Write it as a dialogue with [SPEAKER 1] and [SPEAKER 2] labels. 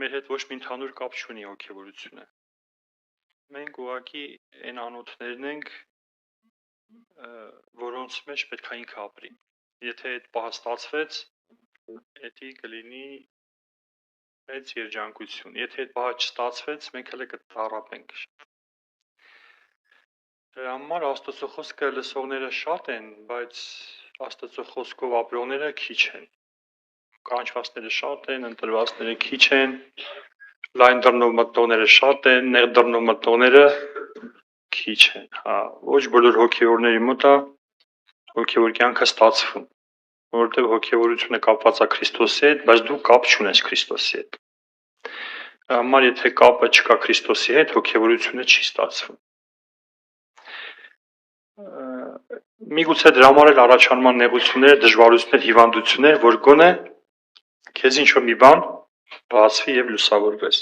[SPEAKER 1] մեր հետ ոչ մի ընդհանուր կապ չունի հոգևորությունը։ Մենք ուղղակի այն անոթներն ենք, որոնց մեջ պետք է ինքը ապրի։ Եթե այդ պահը ստացվեց, դա կլինի մեծ երջանկություն։ Եթե այդ պահը չստացվեց, մենք հələ կտառապենք։ Դրա համար Աստծո խոսքը լսողները շատ են, բայց Աստծո խոսքով ապրողները քիչ են։ Կանչվածները շատ են, ընտրվածները քիչ են, լայն դռնով մտնողները շատ են, նեղ դռնով մտնողները քիչ են։ Ոչ բոլոր հոգևորների մոտ է հոգևոր կյանքը ստացվում, որովհետև հոգևորությունը կապված է Քրիստոսի հետ, բայց դու կապ չունես Քրիստոսի հետ։ Համար եթե կապը չկա Քրիստոսի հետ, հոգևորությունը չի ստացվում։ Միգուցե դրա համար էլ առաջանման նեղություններ, դժվարություններ, հիվանդություններ, որ գոնե քեզ ինչ-որ մի բան բացվի եւ լուսավորվես։